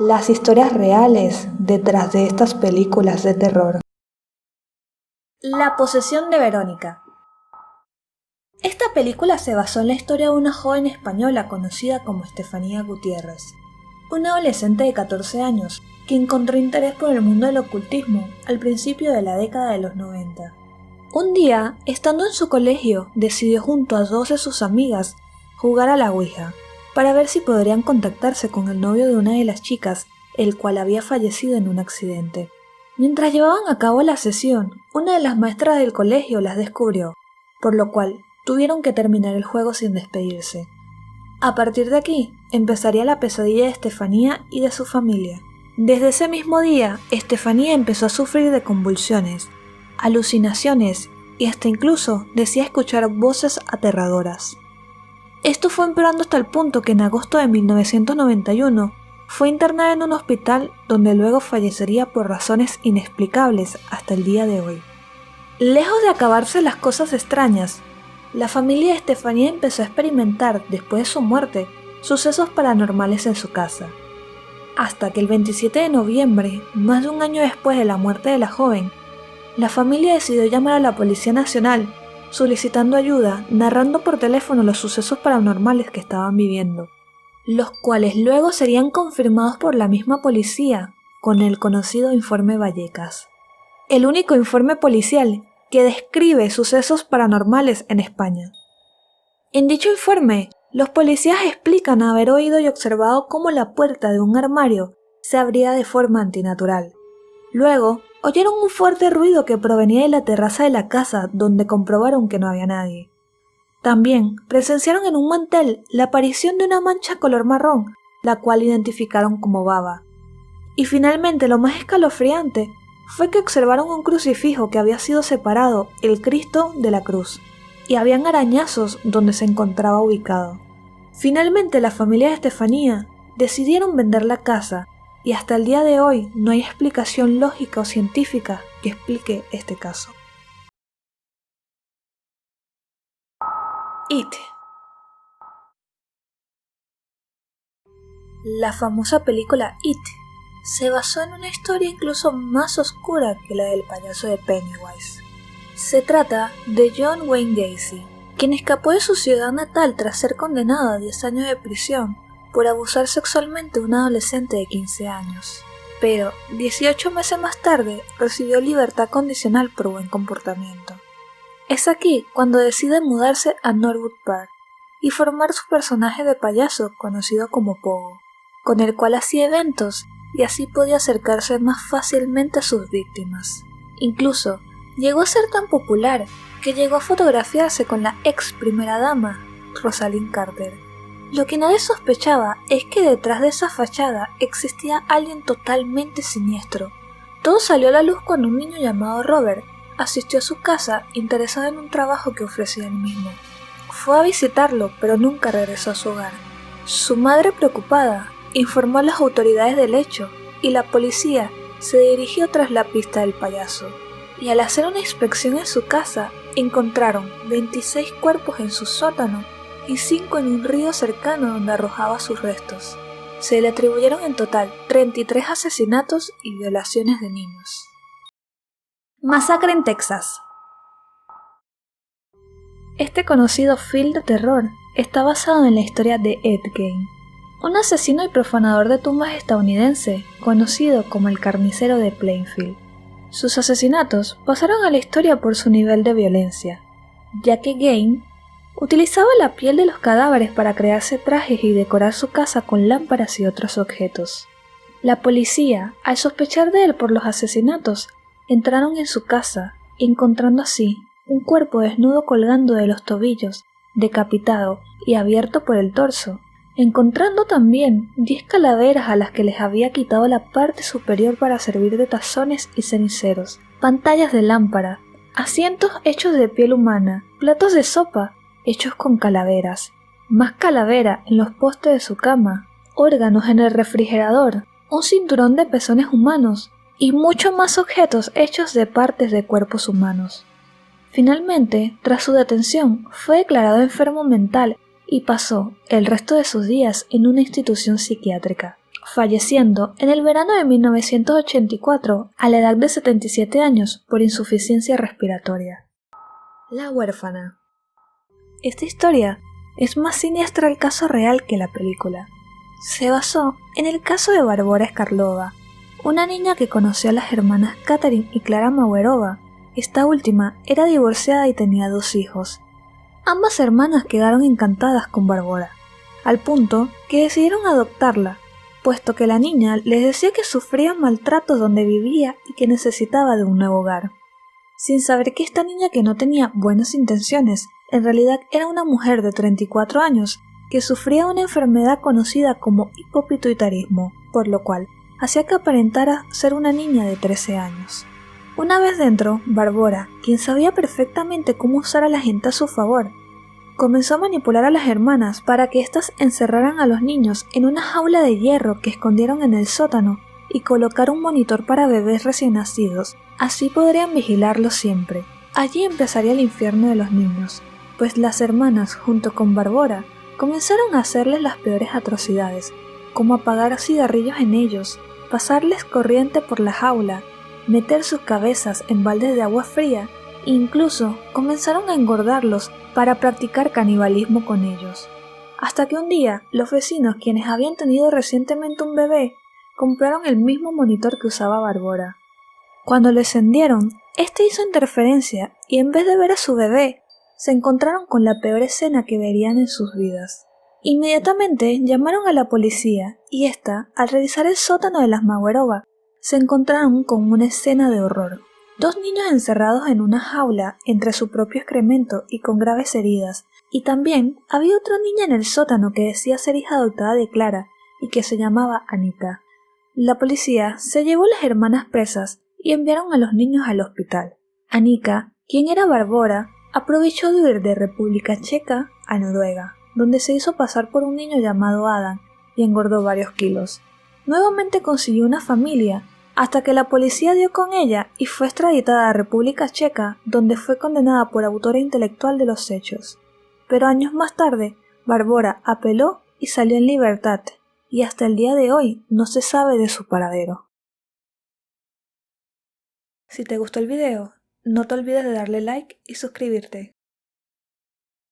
Las historias reales detrás de estas películas de terror. La posesión de Verónica. Esta película se basó en la historia de una joven española conocida como Estefanía Gutiérrez, una adolescente de 14 años que encontró interés por el mundo del ocultismo al principio de la década de los 90. Un día, estando en su colegio, decidió junto a dos de sus amigas jugar a la Ouija, para ver si podrían contactarse con el novio de una de las chicas, el cual había fallecido en un accidente. Mientras llevaban a cabo la sesión, una de las maestras del colegio las descubrió, por lo cual tuvieron que terminar el juego sin despedirse. A partir de aquí, empezaría la pesadilla de Estefanía y de su familia. Desde ese mismo día, Estefanía empezó a sufrir de convulsiones, alucinaciones y hasta incluso decía escuchar voces aterradoras. Esto fue empeorando hasta el punto que en agosto de 1991 fue internada en un hospital donde luego fallecería por razones inexplicables hasta el día de hoy. Lejos de acabarse las cosas extrañas, la familia de Estefanía empezó a experimentar, después de su muerte, sucesos paranormales en su casa. Hasta que el 27 de noviembre, más de un año después de la muerte de la joven, la familia decidió llamar a la Policía Nacional, solicitando ayuda, narrando por teléfono los sucesos paranormales que estaban viviendo, los cuales luego serían confirmados por la misma policía con el conocido Informe Vallecas, el único informe policial que describe sucesos paranormales en España. En dicho informe, los policías explican haber oído y observado cómo la puerta de un armario se abría de forma antinatural. Luego, oyeron un fuerte ruido que provenía de la terraza de la casa, donde comprobaron que no había nadie. También presenciaron en un mantel la aparición de una mancha color marrón, la cual identificaron como baba. Y finalmente, lo más escalofriante fue que observaron un crucifijo que había sido separado, el Cristo de la cruz, y habían arañazos donde se encontraba ubicado. Finalmente, la familia de Estefanía decidieron vender la casa, y hasta el día de hoy no hay explicación lógica o científica que explique este caso. It. La famosa película It se basó en una historia incluso más oscura que la del payaso de Pennywise. Se trata de John Wayne Gacy, quien escapó de su ciudad natal tras ser condenado a 10 años de prisión por abusar sexualmente de una adolescente de 15 años. Pero 18 meses más tarde recibió libertad condicional por buen comportamiento. Es aquí cuando decide mudarse a Norwood Park y formar su personaje de payaso conocido como Pogo, con el cual hacía eventos y así podía acercarse más fácilmente a sus víctimas. Incluso llegó a ser tan popular que llegó a fotografiarse con la ex primera dama, Rosalind Carter. Lo que nadie sospechaba es que detrás de esa fachada existía alguien totalmente siniestro. Todo salió a la luz cuando un niño llamado Robert asistió a su casa interesado en un trabajo que ofrecía él mismo. Fue a visitarlo, pero nunca regresó a su hogar. Su madre, preocupada, informó a las autoridades del hecho y la policía se dirigió tras la pista del payaso. Y al hacer una inspección en su casa, encontraron 26 cuerpos en su sótano y 5 en un río cercano donde arrojaba sus restos. Se le atribuyeron en total 33 asesinatos y violaciones de niños. Masacre en Texas. Este conocido film de terror está basado en la historia de Ed Gein, un asesino y profanador de tumbas estadounidense conocido como el carnicero de Plainfield. Sus asesinatos pasaron a la historia por su nivel de violencia, ya que Gein utilizaba la piel de los cadáveres para crearse trajes y decorar su casa con lámparas y otros objetos. La policía, al sospechar de él por los asesinatos, entraron en su casa, encontrando así un cuerpo desnudo colgando de los tobillos, decapitado y abierto por el torso, encontrando también 10 calaveras a las que les había quitado la parte superior para servir de tazones y ceniceros, pantallas de lámpara, asientos hechos de piel humana, platos de sopa hechos con calaveras, más calavera en los postes de su cama, órganos en el refrigerador, un cinturón de pezones humanos y muchos más objetos hechos de partes de cuerpos humanos. Finalmente, tras su detención, fue declarado enfermo mental y pasó el resto de sus días en una institución psiquiátrica. falleciendo en el verano de 1984 a la edad de 77 años por insuficiencia respiratoria. La huérfana. Esta historia es más siniestra el caso real que la película. Se basó en el caso de Barbora Skarlova, una niña que conoció a las hermanas Catherine y Clara Mauerova. Esta última era divorciada y tenía 2 hijos. Ambas hermanas quedaron encantadas con Barbora, al punto que decidieron adoptarla, puesto que la niña les decía que sufría maltratos donde vivía y que necesitaba de un nuevo hogar. Sin saber que esta niña, que no tenía buenas intenciones, en realidad era una mujer de 34 años que sufría una enfermedad conocida como hipopituitarismo, por lo cual hacía que aparentara ser una niña de 13 años. Una vez dentro, Barbora, quien sabía perfectamente cómo usar a la gente a su favor, comenzó a manipular a las hermanas para que éstas encerraran a los niños en una jaula de hierro que escondieron en el sótano y colocar un monitor para bebés recién nacidos. Así podrían vigilarlos siempre. Allí empezaría el infierno de los niños, pues las hermanas, junto con Barbora, comenzaron a hacerles las peores atrocidades, como apagar cigarrillos en ellos, pasarles corriente por la jaula, meter sus cabezas en baldes de agua fría e incluso comenzaron a engordarlos para practicar canibalismo con ellos. Hasta que un día, los vecinos, quienes habían tenido recientemente un bebé, compraron el mismo monitor que usaba Barbora. Cuando lo encendieron, este hizo interferencia y en vez de ver a su bebé, se encontraron con la peor escena que verían en sus vidas. Inmediatamente llamaron a la policía y esta, al revisar el sótano de las Mauerova, se encontraron con una escena de horror. 2 niños encerrados en una jaula entre su propio excremento y con graves heridas, y también había otra niña en el sótano que decía ser hija adoptada de Clara y que se llamaba Anita. La policía se llevó a las hermanas presas y enviaron a los niños al hospital. Anika, quien era Barbora, aprovechó de huir de República Checa a Noruega, donde se hizo pasar por un niño llamado Adam y engordó varios kilos. Nuevamente consiguió una familia, hasta que la policía dio con ella y fue extraditada a República Checa, donde fue condenada por autora intelectual de los hechos. Pero años más tarde, Barbora apeló y salió en libertad, y hasta el día de hoy no se sabe de su paradero. Si te gustó el video, no te olvides de darle like y suscribirte.